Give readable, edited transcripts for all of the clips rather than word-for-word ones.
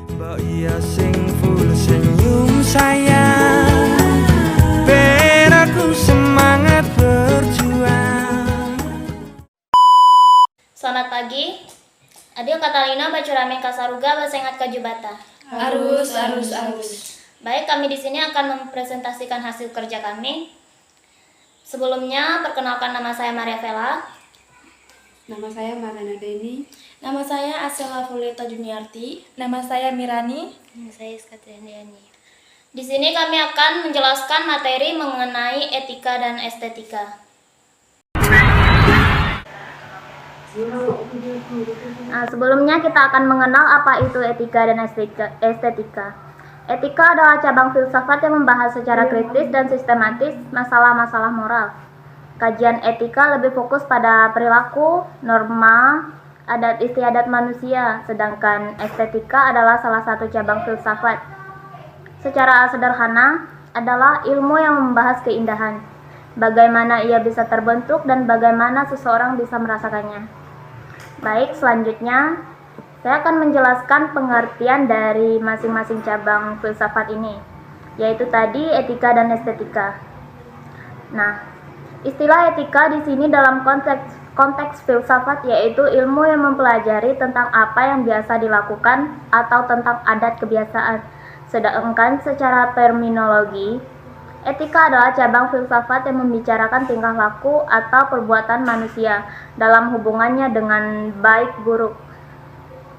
Mbak iya sing full senyum sayang, ben aku semangat berjuang. Selamat pagi. Adil Katalina Bacurame Kasaruga Basengat Kajubata. Arus. Baik, kami di sini akan mempresentasikan hasil kerja kami. Sebelumnya, perkenalkan nama saya Maria Vela. Nama saya Marana Deni. Nama saya Asela Fuleta Juniarti. Nama saya Mirani. Saya Iskatriandiani. Di sini kami akan menjelaskan materi mengenai etika dan estetika. Nah, sebelumnya kita akan mengenal apa itu etika dan estetika. Etika adalah cabang filsafat yang membahas secara kritis dan sistematis masalah-masalah moral. Kajian etika lebih fokus pada perilaku, norma, adat istiadat manusia, sedangkan estetika adalah salah satu cabang filsafat. Secara sederhana, adalah ilmu yang membahas keindahan, bagaimana ia bisa terbentuk dan bagaimana seseorang bisa merasakannya. Baik, selanjutnya saya akan menjelaskan pengertian dari masing-masing cabang filsafat ini, yaitu tadi etika dan estetika. Nah, istilah etika di sini dalam konteks filsafat yaitu ilmu yang mempelajari tentang apa yang biasa dilakukan atau tentang adat kebiasaan. Sedangkan secara terminologi, etika adalah cabang filsafat yang membicarakan tingkah laku atau perbuatan manusia dalam hubungannya dengan baik buruk.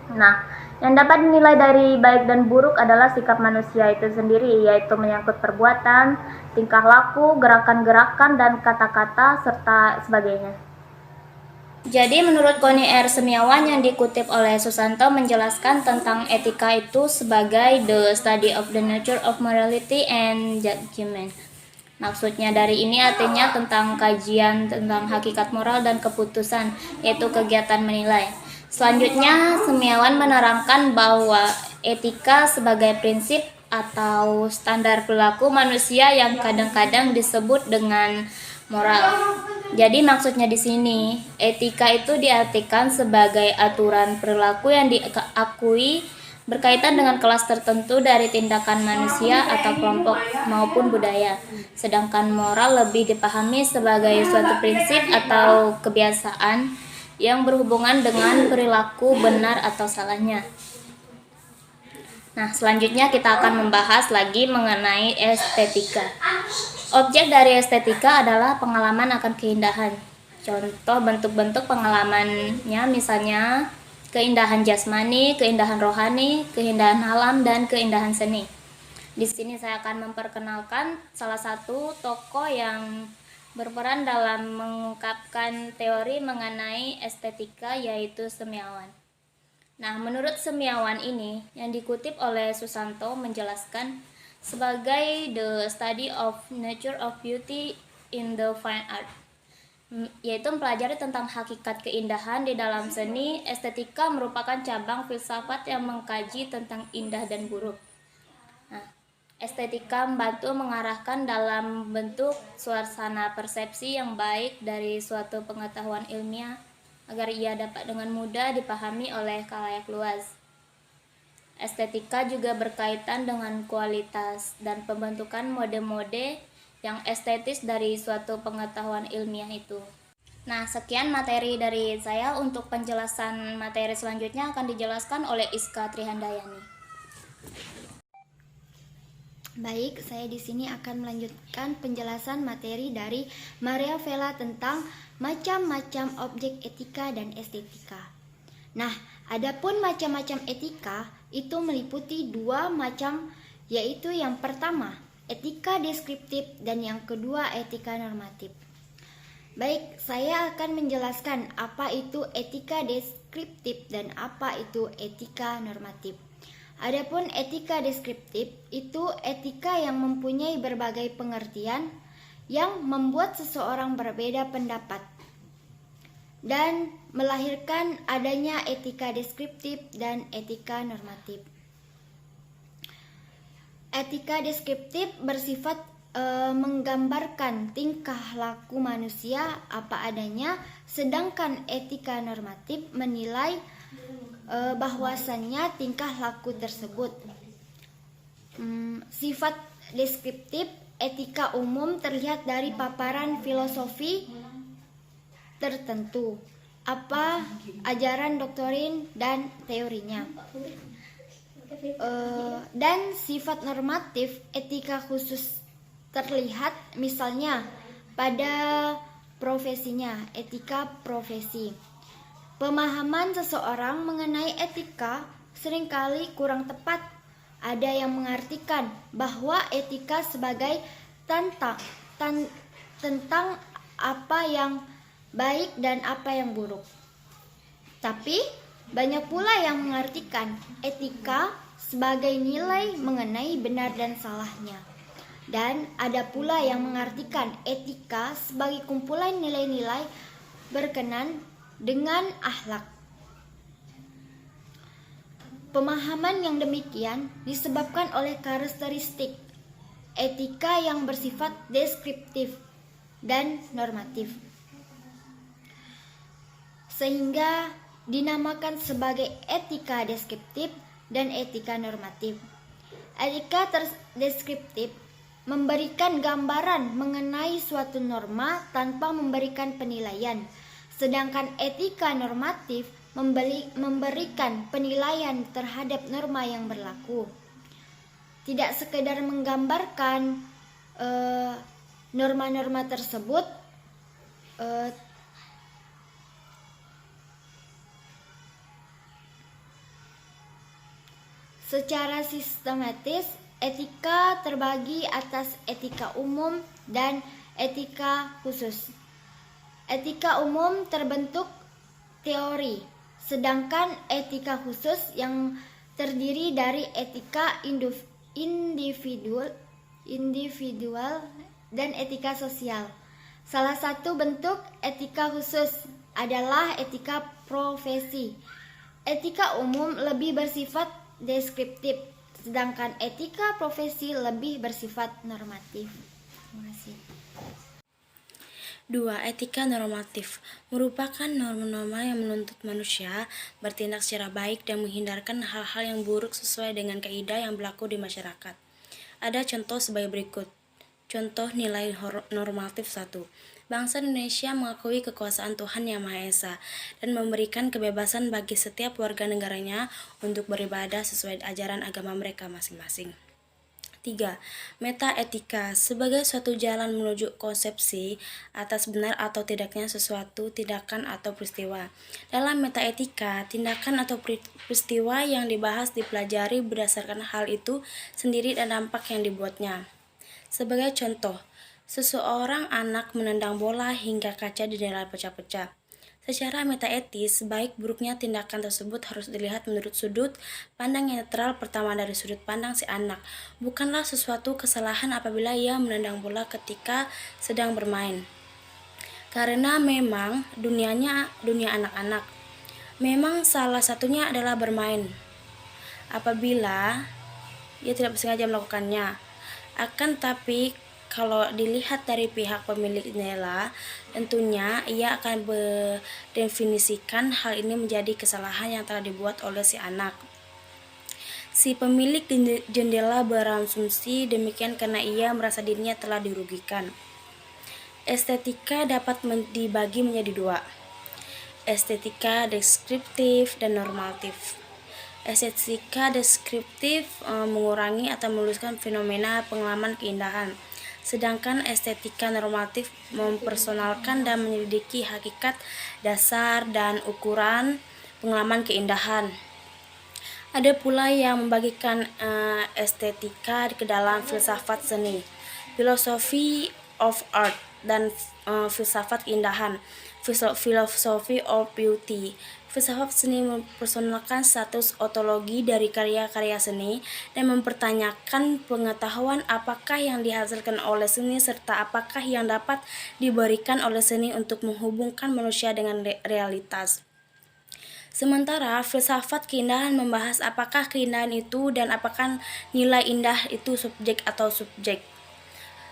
Nah, yang dapat dinilai dari baik dan buruk adalah sikap manusia itu sendiri, yaitu menyangkut perbuatan, tingkah laku, gerakan-gerakan, dan kata-kata, serta sebagainya. Jadi menurut Connie R. Semiawan yang dikutip oleh Susanto menjelaskan tentang etika itu sebagai the study of the nature of morality and judgment. Maksudnya dari ini artinya tentang kajian tentang hakikat moral dan keputusan, yaitu kegiatan menilai. Selanjutnya, Semiawan menerangkan bahwa etika sebagai prinsip atau standar perilaku manusia yang kadang-kadang disebut dengan moral. Jadi maksudnya di sini, etika itu diartikan sebagai aturan perilaku yang diakui berkaitan dengan kelas tertentu dari tindakan manusia atau kelompok maupun budaya. Sedangkan moral lebih dipahami sebagai suatu prinsip atau kebiasaan yang berhubungan dengan perilaku benar atau salahnya. Nah, selanjutnya kita akan membahas lagi mengenai estetika. Objek dari estetika adalah pengalaman akan keindahan. Contoh bentuk-bentuk pengalamannya misalnya keindahan jasmani, keindahan rohani, keindahan alam, dan keindahan seni. Di sini saya akan memperkenalkan salah satu tokoh yang berperan dalam mengungkapkan teori mengenai estetika, yaitu Semiawan. Nah, menurut Semiawan ini yang dikutip oleh Susanto menjelaskan sebagai the study of nature of beauty in the fine art, yaitu mempelajari tentang hakikat keindahan di dalam seni. Estetika merupakan cabang filsafat yang mengkaji tentang indah dan buruk. Nah, estetika membantu mengarahkan dalam bentuk suasana persepsi yang baik dari suatu pengetahuan ilmiah agar ia dapat dengan mudah dipahami oleh khalayak luas. Estetika juga berkaitan dengan kualitas dan pembentukan mode-mode yang estetis dari suatu pengetahuan ilmiah itu. Nah, sekian materi dari saya. Untuk penjelasan materi selanjutnya akan dijelaskan oleh Iska Trihandayani. Baik, saya di sini akan melanjutkan penjelasan materi dari Maria Vela tentang macam-macam objek etika dan estetika. Nah, adapun macam-macam etika itu meliputi dua macam, yaitu yang pertama, etika deskriptif dan yang kedua, etika normatif. Baik, saya akan menjelaskan apa itu etika deskriptif dan apa itu etika normatif. Adapun etika deskriptif itu etika yang mempunyai berbagai pengertian yang membuat seseorang berbeda pendapat dan melahirkan adanya etika deskriptif dan etika normatif. Etika deskriptif bersifat menggambarkan tingkah laku manusia apa adanya, sedangkan etika normatif menilai bahwasannya tingkah laku tersebut. Sifat deskriptif etika umum terlihat dari paparan filosofi tertentu, apa ajaran doktrin dan teorinya. Dan sifat normatif etika khusus terlihat misalnya pada profesinya, etika profesi. Pemahaman seseorang mengenai etika seringkali kurang tepat. Ada yang mengartikan bahwa etika sebagai tentang apa yang baik dan apa yang buruk. Tapi banyak pula yang mengartikan etika sebagai nilai mengenai benar dan salahnya. Dan ada pula yang mengartikan etika sebagai kumpulan nilai-nilai berkenan dengan akhlak. Pemahaman yang demikian disebabkan oleh karakteristik etika yang bersifat deskriptif dan normatif, sehingga dinamakan sebagai etika deskriptif dan etika normatif. Etika deskriptif memberikan gambaran mengenai suatu norma tanpa memberikan penilaian, sedangkan etika normatif memberikan penilaian terhadap norma yang berlaku. Tidak sekedar menggambarkan norma-norma tersebut, secara sistematis. Etika terbagi atas etika umum dan etika khusus. Etika umum terbentuk teori, sedangkan etika khusus yang terdiri dari etika individual dan etika sosial. Salah satu bentuk etika khusus adalah etika profesi. Etika umum lebih bersifat deskriptif, sedangkan etika profesi lebih bersifat normatif. Terima kasih. 2. Etika normatif merupakan norma-norma yang menuntut manusia bertindak secara baik dan menghindarkan hal-hal yang buruk sesuai dengan kaidah yang berlaku di masyarakat. Ada contoh sebagai berikut. Contoh nilai normatif 1. Bangsa Indonesia mengakui kekuasaan Tuhan Yang Maha Esa dan memberikan kebebasan bagi setiap warga negaranya untuk beribadah sesuai ajaran agama mereka masing-masing. 3. Metaetika sebagai suatu jalan menuju konsepsi atas benar atau tidaknya sesuatu tindakan atau peristiwa. Dalam metaetika, tindakan atau peristiwa yang dibahas dipelajari berdasarkan hal itu sendiri dan dampak yang dibuatnya. Sebagai contoh, seseorang anak menendang bola hingga kaca di jendela pecah-pecah. Secara metaetis, baik buruknya tindakan tersebut harus dilihat menurut sudut pandang yang netral. Pertama, dari sudut pandang si anak. Bukanlah sesuatu kesalahan apabila ia menendang bola ketika sedang bermain, karena memang dunia anak-anak. Memang salah satunya adalah bermain. Apabila ia tidak sengaja melakukannya, akan tapi kalau dilihat dari pihak pemilik jendela, tentunya ia akan mendefinisikan hal ini menjadi kesalahan yang telah dibuat oleh si anak. Si pemilik jendela berasumsi demikian karena ia merasa dirinya telah dirugikan. Estetika dapat dibagi menjadi 2. Estetika deskriptif dan normatif. Estetika deskriptif mengurangi atau meluluskan fenomena pengalaman keindahan. Sedangkan estetika normatif mempersonalkan dan menyelidiki hakikat, dasar, dan ukuran pengalaman keindahan. Ada pula yang membagikan estetika ke dalam filsafat seni, philosophy of art, dan filsafat keindahan, philosophy of beauty. Filsafat seni mempersonalkan status ontologi dari karya-karya seni dan mempertanyakan pengetahuan apakah yang dihasilkan oleh seni serta apakah yang dapat diberikan oleh seni untuk menghubungkan manusia dengan realitas. Sementara filsafat keindahan membahas apakah keindahan itu dan apakah nilai indah itu subjek atau subjek.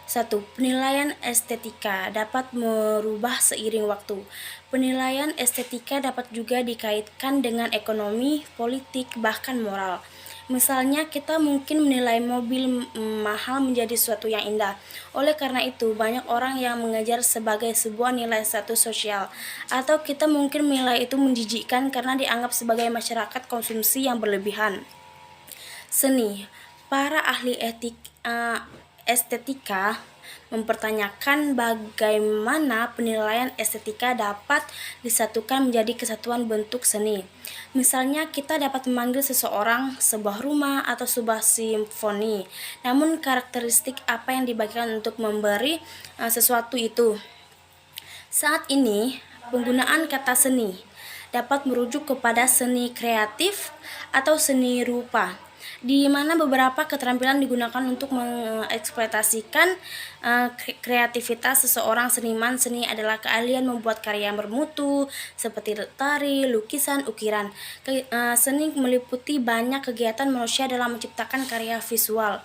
1. Penilaian estetika dapat merubah seiring waktu. Penilaian estetika dapat juga dikaitkan dengan ekonomi, politik, bahkan moral. Misalnya, kita mungkin menilai mobil mahal menjadi sesuatu yang indah. Oleh karena itu, banyak orang yang mengejar sebagai sebuah nilai status sosial. Atau kita mungkin menilai itu menjijikkan karena dianggap sebagai masyarakat konsumsi yang berlebihan. Seni. Para ahli estetika mempertanyakan bagaimana penilaian estetika dapat disatukan menjadi kesatuan bentuk seni. Misalnya, kita dapat memanggil seseorang, sebuah rumah, atau sebuah simfoni. Namun, karakteristik apa yang dibagikan untuk memberi sesuatu itu? Saat ini, penggunaan kata seni dapat merujuk kepada seni kreatif atau seni rupa, di mana beberapa keterampilan digunakan untuk mengeksploitasikan kreativitas seseorang. Seniman seni adalah keahlian membuat karya yang bermutu seperti tari, lukisan, ukiran. Seni meliputi banyak kegiatan manusia dalam menciptakan karya visual,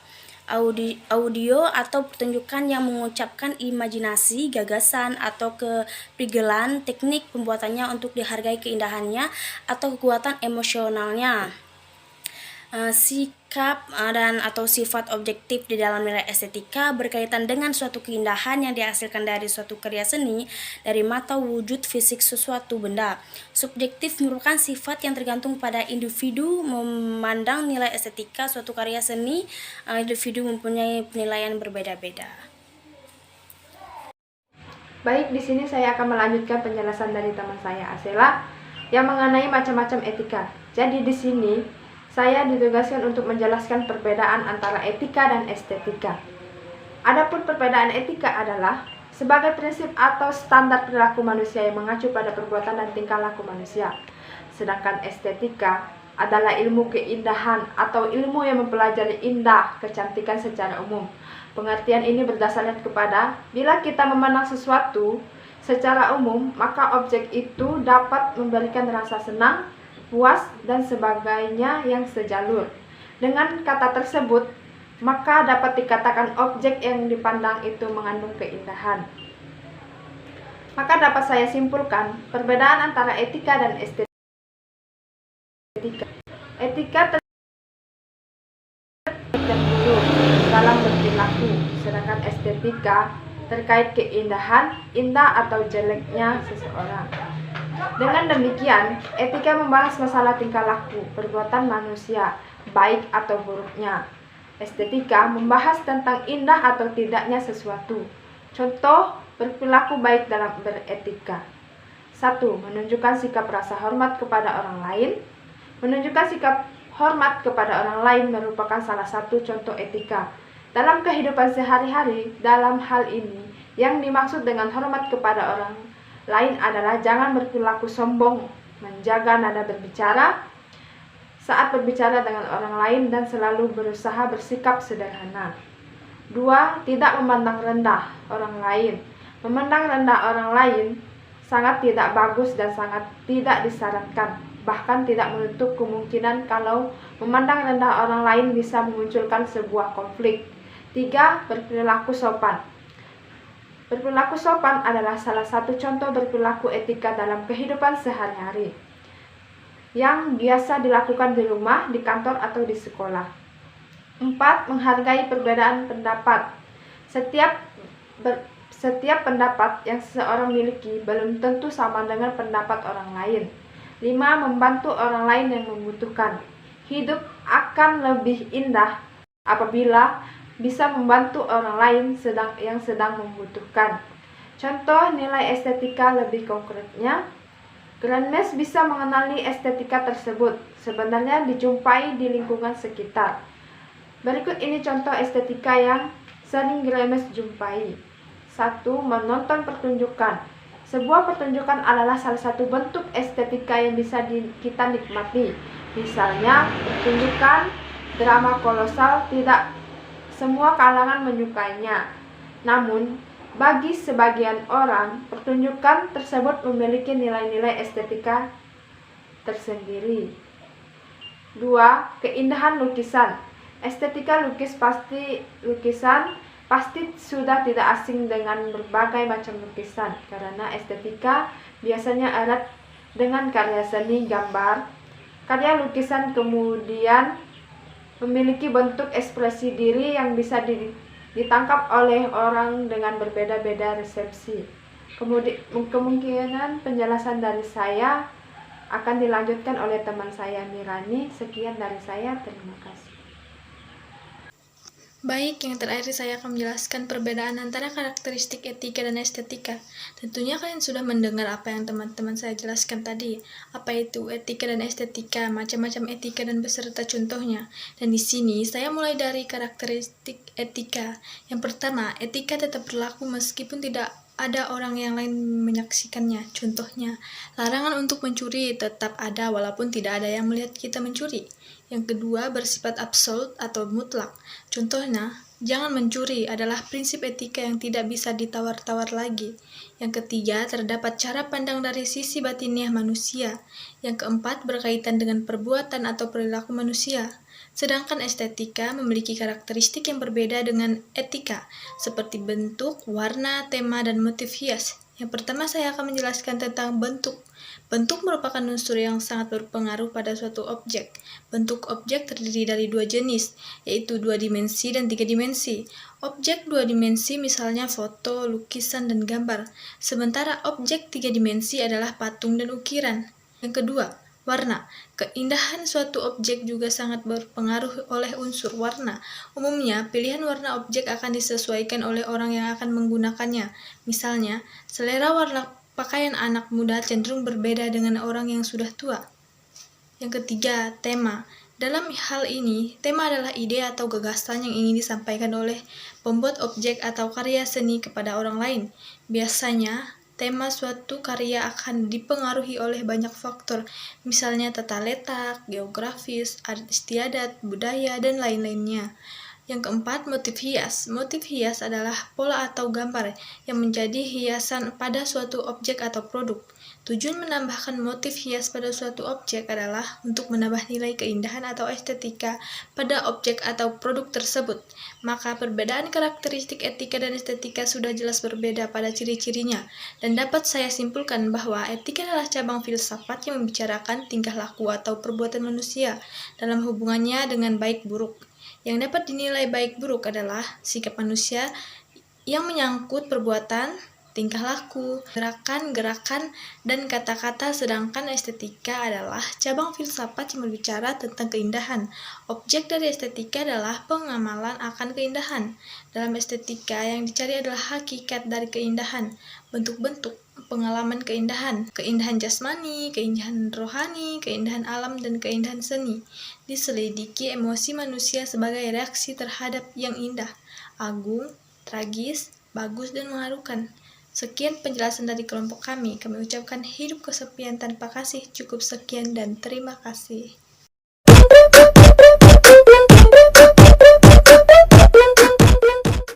audio atau pertunjukan yang mengucapkan imajinasi, gagasan, atau keprigelan. Teknik pembuatannya untuk dihargai keindahannya atau kekuatan emosionalnya. Sikap dan atau sifat objektif di dalam nilai estetika berkaitan dengan suatu keindahan yang dihasilkan dari suatu karya seni dari mata wujud fisik sesuatu benda. Subjektif merupakan sifat yang tergantung pada individu memandang nilai estetika suatu karya seni. Individu mempunyai penilaian berbeda-beda. Baik, di sini saya akan melanjutkan penjelasan dari teman saya Asela yang mengenai macam-macam etika. Jadi di sini saya ditugaskan untuk menjelaskan perbedaan antara etika dan estetika. Adapun perbedaan etika adalah sebagai prinsip atau standar perilaku manusia yang mengacu pada perbuatan dan tingkah laku manusia. Sedangkan estetika adalah ilmu keindahan atau ilmu yang mempelajari indah kecantikan secara umum. Pengertian ini berdasarkan kepada bila kita memandang sesuatu secara umum, maka objek itu dapat memberikan rasa senang, puas, dan sebagainya yang sejalur. Dengan kata tersebut, maka dapat dikatakan objek yang dipandang itu mengandung keindahan. Maka dapat saya simpulkan perbedaan antara etika dan estetika. Etika tertentu dalam berperilaku, sedangkan estetika terkait keindahan, indah atau jeleknya seseorang. Dengan demikian, etika membahas masalah tingkah laku, perbuatan manusia, baik atau buruknya. Estetika membahas tentang indah atau tidaknya sesuatu. Contoh, berperilaku baik dalam beretika. 1. Menunjukkan sikap rasa hormat kepada orang lain. Menunjukkan sikap hormat kepada orang lain merupakan salah satu contoh etika. Dalam kehidupan sehari-hari, dalam hal ini, yang dimaksud dengan hormat kepada orang lain adalah jangan berperilaku sombong, menjaga nada berbicara saat berbicara dengan orang lain, dan selalu berusaha bersikap sederhana. 2. Tidak memandang rendah orang lain. Memandang rendah orang lain sangat tidak bagus dan sangat tidak disarankan. Bahkan tidak menutup kemungkinan kalau memandang rendah orang lain bisa memunculkan sebuah konflik. 3. Berperilaku sopan. Berperilaku sopan adalah salah satu contoh berperilaku etika dalam kehidupan sehari-hari yang biasa dilakukan di rumah, di kantor, atau di sekolah. 4. Menghargai perbedaan pendapat. Setiap pendapat yang seseorang miliki belum tentu sama dengan pendapat orang lain. 5. Membantu orang lain yang membutuhkan. Hidup akan lebih indah apabila bisa membantu orang lain yang sedang membutuhkan. Contoh nilai estetika lebih konkretnya, Granmes bisa mengenali estetika tersebut. Sebenarnya dijumpai di lingkungan sekitar. Berikut ini contoh estetika yang sering Granmes jumpai. 1. Menonton pertunjukan. Sebuah pertunjukan adalah salah satu bentuk estetika yang bisa kita nikmati. Misalnya, pertunjukan drama kolosal tidak semua kalangan menyukainya. Namun, bagi sebagian orang, pertunjukan tersebut memiliki nilai-nilai estetika tersendiri. 2. Keindahan lukisan. Estetika lukisan pasti sudah tidak asing dengan berbagai macam lukisan, karena estetika biasanya erat dengan karya seni gambar. Karya lukisan kemudian memiliki bentuk ekspresi diri yang bisa ditangkap oleh orang dengan berbeda-beda resepsi. Kemungkinan penjelasan dari saya akan dilanjutkan oleh teman saya Mirani. Sekian dari saya, terima kasih. Baik, yang terakhir saya akan menjelaskan perbedaan antara karakteristik etika dan estetika. Tentunya kalian sudah mendengar apa yang teman-teman saya jelaskan tadi. Apa itu etika dan estetika, macam-macam etika dan beserta contohnya. Dan di sini saya mulai dari karakteristik etika. Yang pertama, etika tetap berlaku meskipun tidak ada orang yang lain menyaksikannya. Contohnya, larangan untuk mencuri tetap ada walaupun tidak ada yang melihat kita mencuri. Yang kedua, bersifat absolut atau mutlak. Contohnya, jangan mencuri adalah prinsip etika yang tidak bisa ditawar-tawar lagi. Yang ketiga, terdapat cara pandang dari sisi batiniah manusia. Yang keempat, berkaitan dengan perbuatan atau perilaku manusia. Sedangkan estetika memiliki karakteristik yang berbeda dengan etika, seperti bentuk, warna, tema, dan motif hias. Yang pertama saya akan menjelaskan tentang bentuk. Bentuk merupakan unsur yang sangat berpengaruh pada suatu objek. Bentuk objek terdiri dari dua jenis, yaitu 2 dimensi dan 3 dimensi. Objek 2 dimensi misalnya foto, lukisan, dan gambar. Sementara objek 3 dimensi adalah patung dan ukiran. Yang kedua, warna. Keindahan suatu objek juga sangat berpengaruh oleh unsur warna. Umumnya, pilihan warna objek akan disesuaikan oleh orang yang akan menggunakannya. Misalnya, selera warna pakaian anak muda cenderung berbeda dengan orang yang sudah tua. Yang ketiga, tema. Dalam hal ini, tema adalah ide atau gagasan yang ingin disampaikan oleh pembuat objek atau karya seni kepada orang lain. Biasanya, tema suatu karya akan dipengaruhi oleh banyak faktor, misalnya tata letak, geografis, adat istiadat, budaya, dan lain-lainnya. Yang keempat, motif hias. Motif hias adalah pola atau gambar yang menjadi hiasan pada suatu objek atau produk. Tujuan menambahkan motif hias pada suatu objek adalah untuk menambah nilai keindahan atau estetika pada objek atau produk tersebut. Maka perbedaan karakteristik etika dan estetika sudah jelas berbeda pada ciri-cirinya, dan dapat saya simpulkan bahwa etika adalah cabang filsafat yang membicarakan tingkah laku atau perbuatan manusia dalam hubungannya dengan baik buruk. Yang dapat dinilai baik buruk adalah sikap manusia yang menyangkut perbuatan, tingkah laku, gerakan-gerakan, dan kata-kata, sedangkan estetika adalah cabang filsafat yang berbicara tentang keindahan. Objek dari estetika adalah pengamalan akan keindahan. Dalam estetika yang dicari adalah hakikat dari keindahan, bentuk-bentuk, pengalaman keindahan, keindahan jasmani, keindahan rohani, keindahan alam, dan keindahan seni. Diselidiki emosi manusia sebagai reaksi terhadap yang indah, agung, tragis, bagus, dan mengharukan. Sekian penjelasan dari kelompok kami. Kami ucapkan hidup kesepian tanpa kasih. Cukup sekian dan terima kasih.